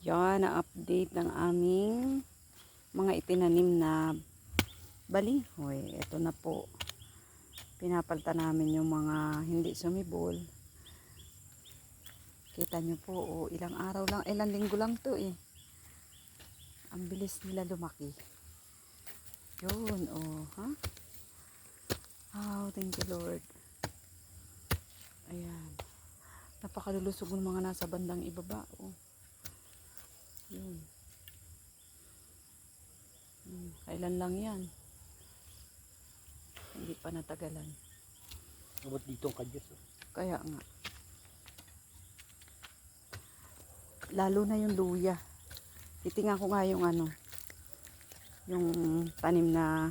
Yan ang update ng aming mga itinanim na balinghoy. Ito na po. Pinapalta namin yung mga hindi sumibol. Kita nyo po, oh, ilang araw lang, ilang linggo lang to eh. Ang bilis nila lumaki. Yun, oh, ha? Oh, thank you Lord. Ayan. Napakalulusog ng mga nasa bandang ibaba, oh. Yun. Kailan lang yan? Hindi pa natagalan. Abot dito ang kadyos. Kaya nga. Lalo na yung luya. Titingnan ko nga yung ano. Yung tanim na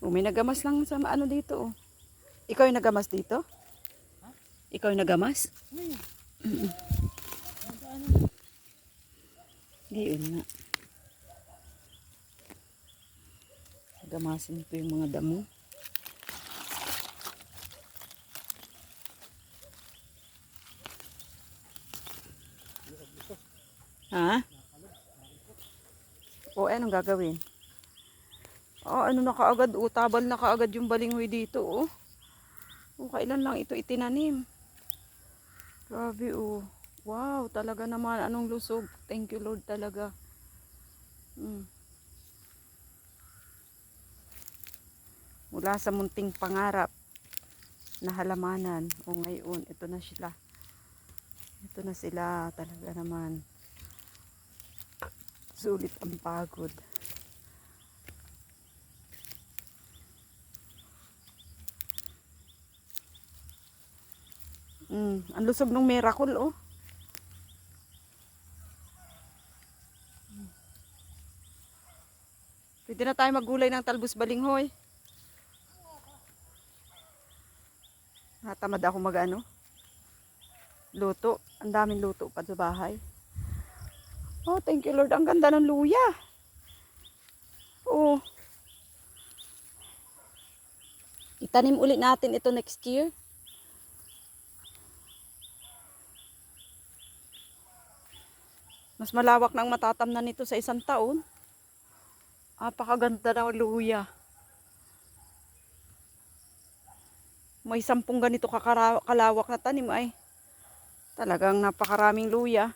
may nagamas lang sa ano dito. Oh. Ikaw yung nagamas dito? Ha? Ikaw yung nagamas? Ngayon nga. Nagamasin ko yung mga damo. Ha? O, anong gagawin? Ano na kaagad? Tabal na kaagad yung balinghoy dito, oh. Kailan lang ito itinanim? Grabe, oh. Wow, talaga naman. Anong lusog. Thank you, Lord, talaga. Mula sa munting pangarap na halamanan. Ngayon, ito na sila. Ito na sila. Talaga naman. Sulit ang pagod. Ang lusog ng miracle, oh. Pwede na tayo maggulay ng talbos balinghoy. Natamad ako mag-ano. Luto. Ang daming luto pa sa bahay. Oh, thank you Lord. Ang ganda ng luya. Oh. Itanim ulit natin ito next year. Mas malawak na ang matatamnan nito sa isang taon. Napakaganda ng luya. May 10 ganito kalawak na tanim ay. Talagang napakaraming luya.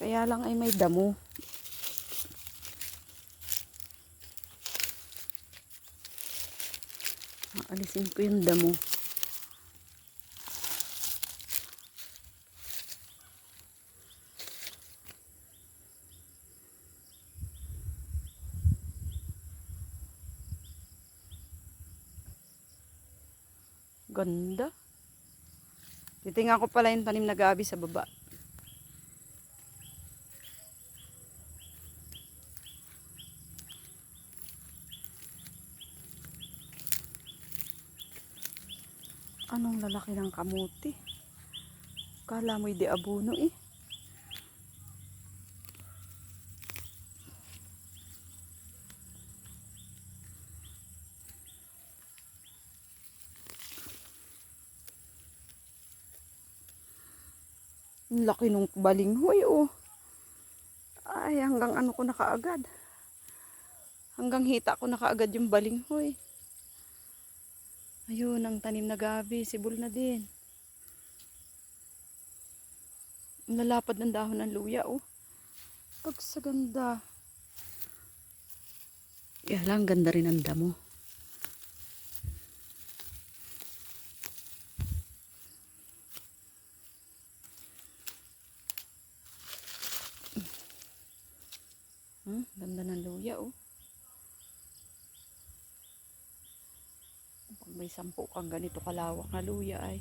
Kaya lang ay may damo. Alisin ko yung damo. Ganda. Titingnan ko pala yung tanim na gabi sa baba. Anong lalaki ng kamuti? Kala mo'y di abono eh. Ang laki nung balinghoy, oh. Ay, hanggang ano ko na kaagad. Hanggang hita ko na kaagad yung balinghoy. Ayun, ang tanim na gabi. Sibol na din. Ang lalapad ng dahon ng luya, oh. Pagsaganda. Lang, ganda rin ang damo. Ganda ng luya, oh. Pag may 10 kang ganito kalawak na luya ay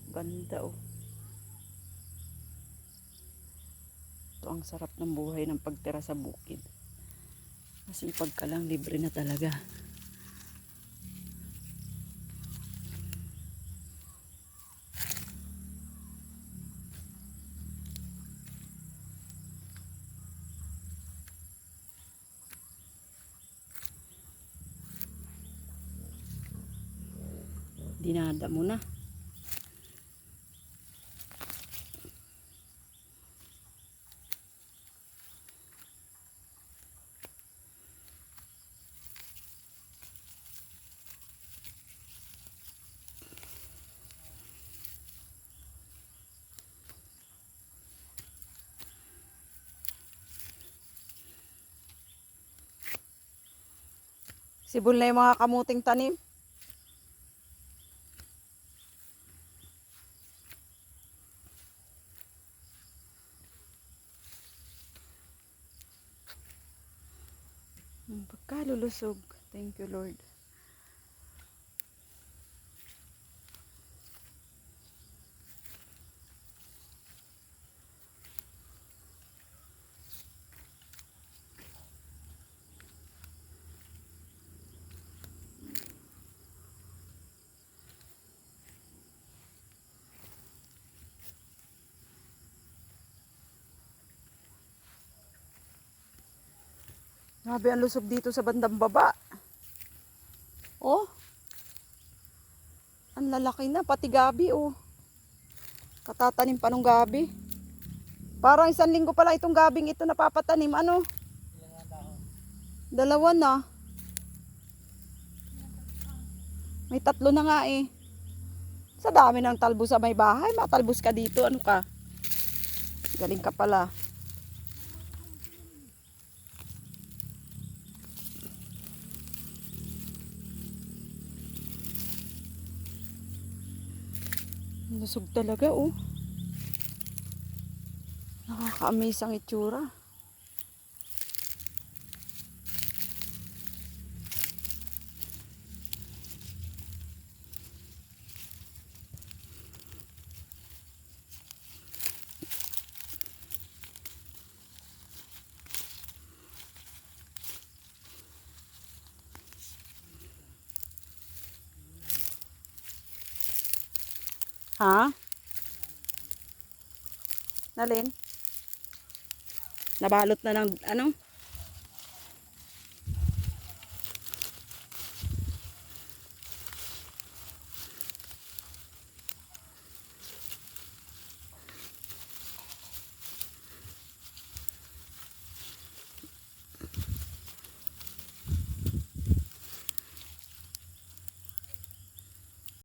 ganda, oh. Ito ang sarap ng buhay ng pagtira sa bukid. Masipag ka lang, libre na talaga. Dinada mo na. Sibol na yung mga kamuting tanim. Pagkalulusog. Thank you, Lord. Grabe ang lusog dito sa bandang baba. Oh. Ang lalaki na, pati gabi oh. Katatanim pa nung gabi. Parang 1 linggo pala itong gabing ito napapatanim. Ano? Dalawa na. May 3 na nga eh. Sa dami ng talbos sa may bahay, matalbos ka dito. Ano ka? Galing ka pala. Lusog talaga oh. Nakaka-amaze ang itsura. Ha? Nalin? Nabalot na ng ano?